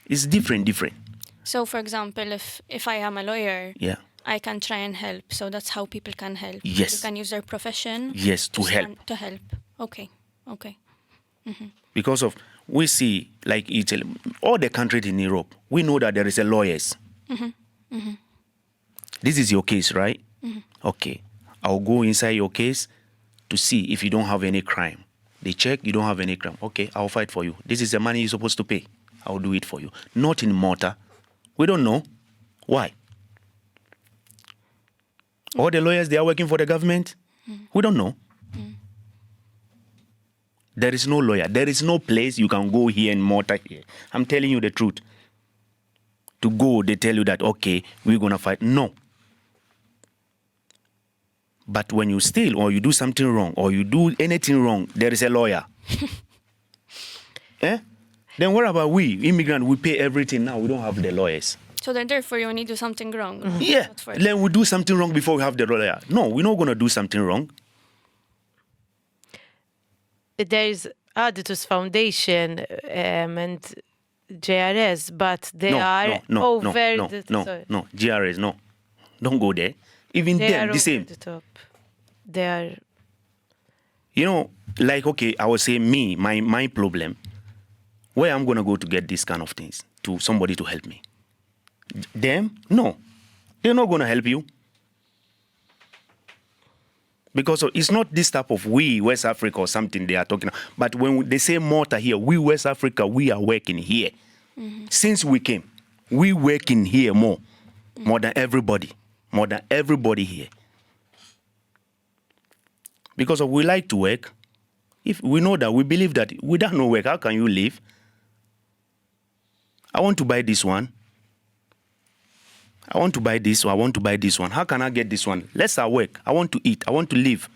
It's different. So for example, if I am a lawyer, Yeah. I can try and help. So that's how people can help. Yes. They can use their profession. Yes, to help. To help. Okay. Because of, we see, like Italy, all the countries in Europe, we know that there is a lawyers. This is your case, right? Okay. I'll go inside your case to see if you don't have any crime. They check, you don't have any crime. Okay, I'll fight for you. This is the money you're supposed to pay. I'll do it for you. Not in Malta. We don't know. Why? All the lawyers, they are working for the government. We don't know. There is no lawyer. There is no place you can go here in Malta here. I'm telling you the truth. To go, they tell you that, okay, we're going to fight. No. But when you steal or you do something wrong or you do anything wrong, there is a lawyer. Eh? Then what about we, immigrants? We pay everything now. We don't have the lawyers. So then therefore you only do something wrong. Yeah. Then we do something wrong before we have the lawyer. No, we're not going to do something wrong. There is Aditus Foundation and JRS, but they are over no, GRS, no. Don't go there. Even they them, are the same. over the top. They are... like, okay, I would say me, my problem, where I'm going to go to get these kind of things, to somebody to help me. Them, no. They're not going to help you. Because it's not this type of we, West Africa or something they are talking about. But when they say Malta here, we, West Africa, we are working here. Since we came, we working here more than everybody. More than everybody here. Because we like to work. If we know that, we believe that without no work, how can you live? I want to buy this one. I want to buy this, or I want to buy this one. How can I get this one? Let's start work. I want to eat. I want to live.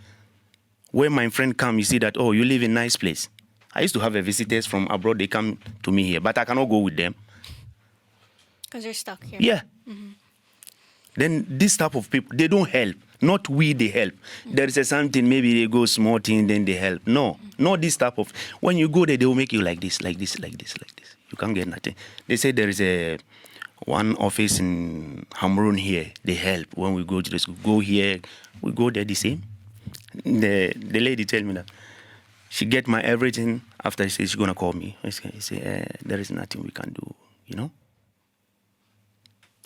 When my friend come, you see that, oh, you live in a nice place. I used to have visitors from abroad. They come to me here, but I cannot go with them. Because you're stuck here. Yeah. Then this type of people, they don't help. Not we, they help. There is something, maybe they go small thing, then they help. No, not this type of. When you go there, they will make you like this. You can't get nothing. They say there is one office in Hamrun here. They help when we go to the school. Go here, we go there the same. The lady tell me that she get my everything. After she says she's gonna call me. She say there is nothing we can do.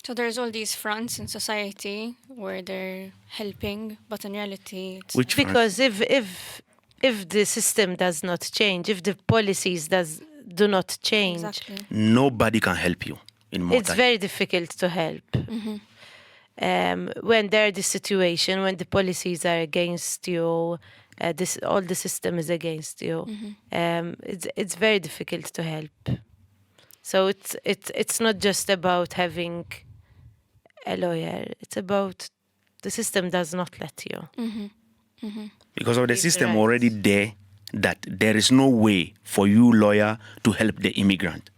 So there's all these fronts in society where they're helping, but in reality, it's Which because if the system does not change, if the policies do not change, exactly. Nobody can help you in Malta. it's very difficult to help. When there's the situation, when the policies are against you, all the system is against you. It's very difficult to help. So it's not just about having a lawyer. It's about the system does not let you. Because of the It's system right. already there, that there is no way for you, lawyer, to help the immigrant.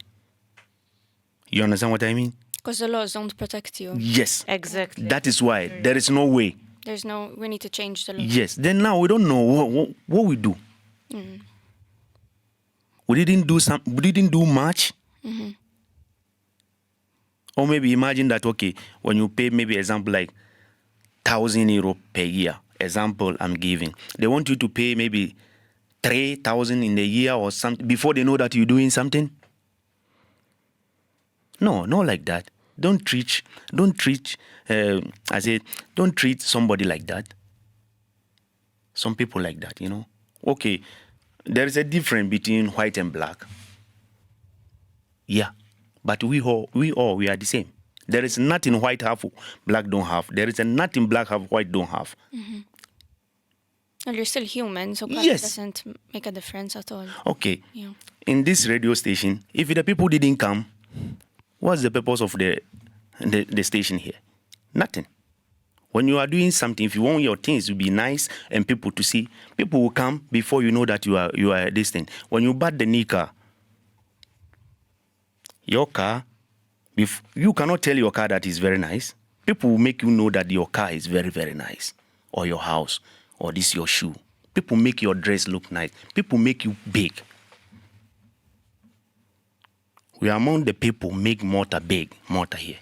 You understand what I mean? because the laws don't protect you. Yes. Exactly. That is why there is no way. We need to change the law. Yes. Then now we don't know what we do. We didn't do much. Or maybe imagine that, okay, when you pay, maybe example like €1,000 per year, example I'm giving, they want you to pay maybe 3,000 in a year or something before they know that you're doing something. No, not like that. Don't treat somebody like that. Some people like that, Okay, there is a difference between white and black. Yeah. But we are the same. There is nothing white have, black don't have. There is nothing black have, white don't have. Well, you're still human, so color Yes. doesn't make a difference at all. Okay. Yeah. in this radio station, if the people didn't come, what's the purpose of the station here? Nothing. When you are doing something, if you want your things to be nice and people to see, people will come before you know that you are this thing. When you bat the knee car, your car, if you cannot tell your car that is very nice, people will make you know that your car is very, very nice, or your house, or this your shoe. People make your dress look nice. People make you big. We are among the people make Malta big, Malta here.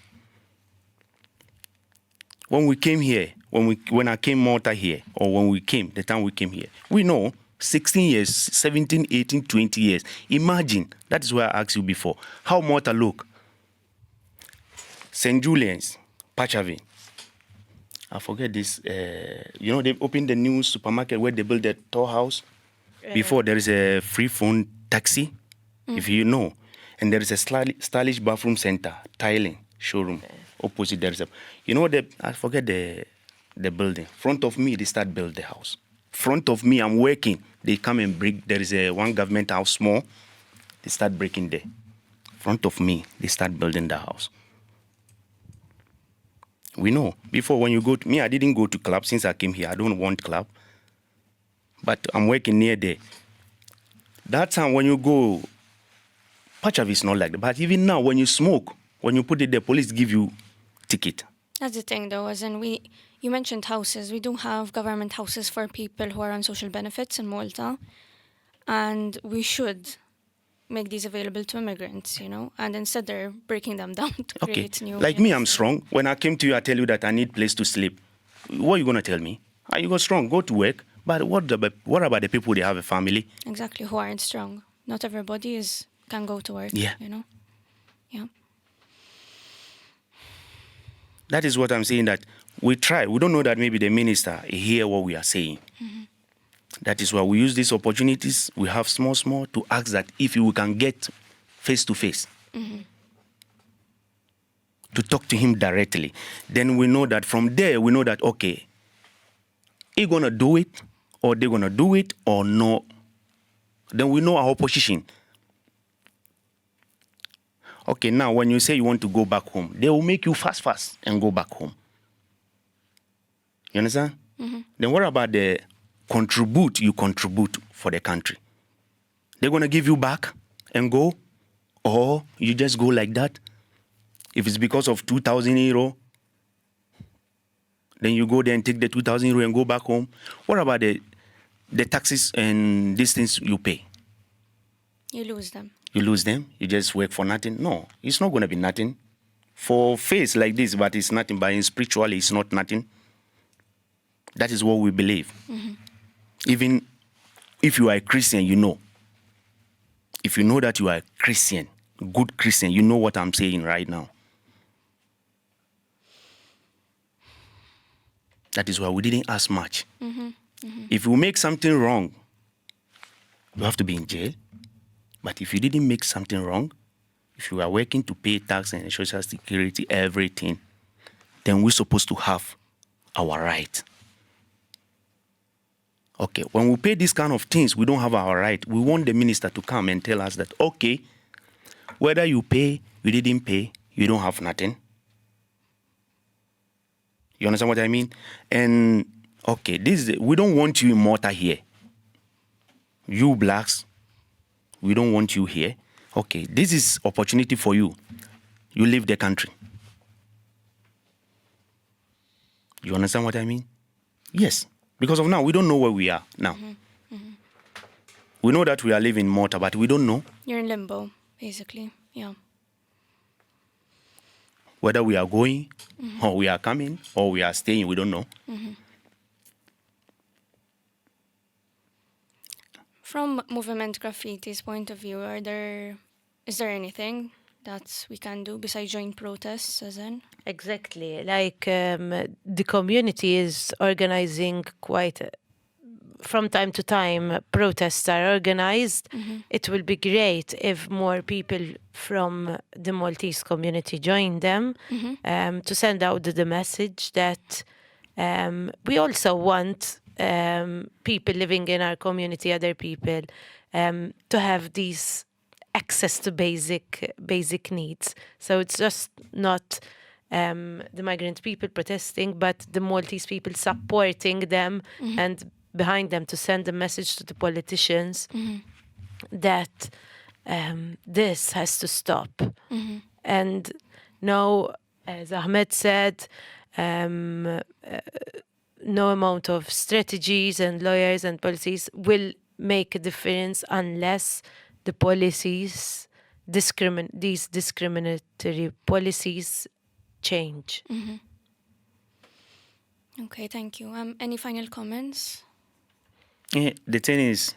When we came here, when I came Malta here, or when we came, the time we came here, we know 16 years, 17, 18, 20 years. Imagine, that is why I asked you before, how Malta look. St. Julian's, Pachavin. I forget this. They've opened the new supermarket where they built the tall house. Before, there is a free phone taxi, if you know. And there is a stylish bathroom center, tiling, showroom. Opposite there is I forget the building. Front of me, they start build the house. Front of me, I'm working. They come and break. There is one government house small. They start breaking there. Front of me, they start building the house. We know. Before, when you go to me, I didn't go to club since I came here. I don't want club. But I'm working near there. That time when you go, Pachav is not like that. But even now, when you smoke, when you put it, the police give you ticket. That's the thing, though, as in you mentioned houses. We do have government houses for people who are on social benefits in Malta, and we should make these available to immigrants, and instead they're breaking them down to create new... Like me, I'm strong. When I came to you, I tell you that I need place to sleep. What are you going to tell me? Are you go strong? Go to work. But what about the people, they have a family? Exactly, who aren't strong. Not everybody can go to work, Yeah. Yeah. That is what I'm saying, that we try. We don't know that maybe the minister hear what we are saying. Mm-hmm. That is why we use these opportunities. We have small, to ask that if we can get face to face, to talk to him directly. Then we know that from there, we know that, okay, he going to do it, or they're going to do it, or no. Then we know our position. Okay, now when you say you want to go back home, they will make you fast and go back home. You understand? Mm-hmm. Then what about the you contribute for the country? They're going to give you back and go, or you just go like that? If it's because of 2,000 euro, then you go there and take the 2,000 euro and go back home. What about the taxes and these things you pay? You lose them. You lose them? You just work for nothing? No, it's not going to be nothing. For face like this, but it's nothing. But in spiritually, it's not nothing. That is what we believe. Mm-hmm. Even if you are a Christian, you know. If you know that you are a Christian, good Christian, you know what I'm saying right now. That is why we didn't ask much. Mm-hmm. Mm-hmm. If you make something wrong, you have to be in jail. But if you didn't make something wrong, if you are working to pay tax and social security, everything, then we're supposed to have our right. Okay, when we pay these kind of things, we don't have our right. We want the minister to come and tell us that, okay, whether you pay, you didn't pay, you don't have nothing. You understand what I mean? And, okay, we don't want you in Malta here. You blacks, we don't want you here. Okay, this is opportunity for you. You leave the country. You understand what I mean? Yes. Because of now, we don't know where we are now. Mm-hmm. Mm-hmm. We know that we are living in Malta, but we don't know. You're in limbo, basically. Yeah. Whether we are going, or we are coming, or we are staying, we don't know. Mm-hmm. From Moviment Graffiti's point of view, is there anything that we can do besides join protests, as in? Exactly. Like the community is organizing from time to time, protests are organized. Mm-hmm. It will be great if more people from the Maltese community join them, to send out the message that we also want people living in our community, other people, to have these access to basic needs. So it's just not the migrant people protesting, but the Maltese people supporting them and behind them to send a message to the politicians that this has to stop. And now, as Ahmed said, no amount of strategies and lawyers and policies will make a difference unless the policies, these discriminatory policies change. Okay, thank you. Any final comments? Yeah, the thing is,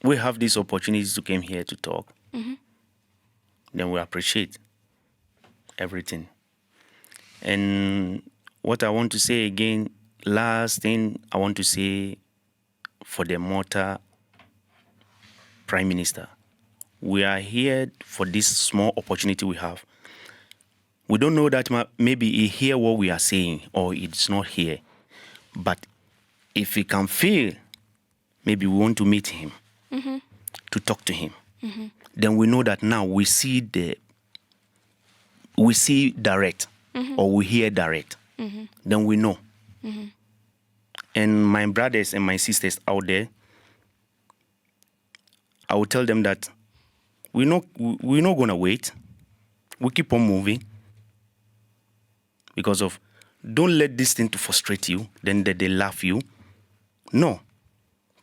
we have these opportunities to come here to talk. Then we appreciate everything. And what I want to say again, last thing I want to say for the Malta Prime Minister, we are here for this small opportunity we have. We don't know that maybe he hear what we are saying or it's not here. But if he can feel, maybe we want to meet him, to talk to him. Then we know that now we see direct or we hear direct. Then we know. And my brothers and my sisters out there, I will tell them that we're not going to wait. We keep on moving. Because of, don't let this thing to frustrate you, then that they laugh you. No.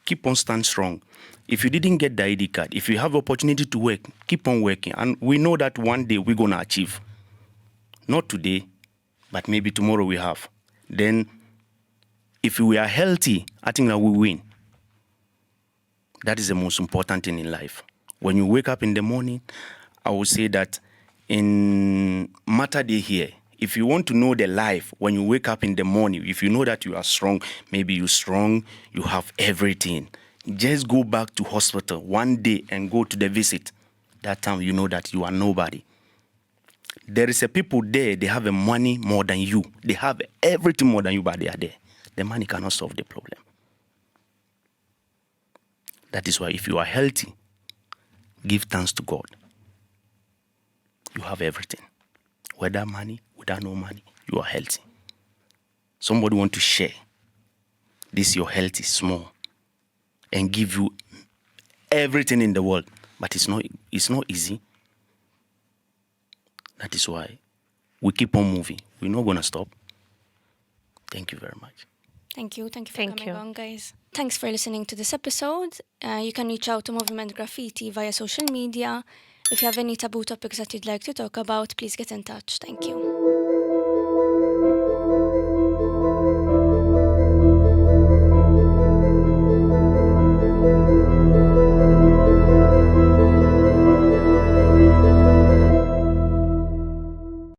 Keep on stand strong. If you didn't get the ID card, if you have opportunity to work, keep on working. And we know that one day we're going to achieve. Not today, but maybe tomorrow we have. Then, if we are healthy, I think that we win. That is the most important thing in life. When you wake up in the morning, I will say that in matter day here, if you want to know the life, when you wake up in the morning, if you know that you are strong, maybe you're strong, you have everything. Just go back to hospital one day and go to the visit. That time you know that you are nobody. There is a people there, they have a money more than you. They have everything more than you, but they are there. The money cannot solve the problem. That is why if you are healthy, give thanks to God. You have everything. Whether money, without no money, you are healthy. Somebody want to share this your health is small and give you everything in the world, but it's not easy. That is why we keep on moving. We're not going to stop. Thank you very much. Thank you. Thank you for coming on, guys. Thanks for listening to this episode. You can reach out to Moviment Graffitti via social media. If you have any taboo topics that you'd like to talk about, please get in touch. Thank you.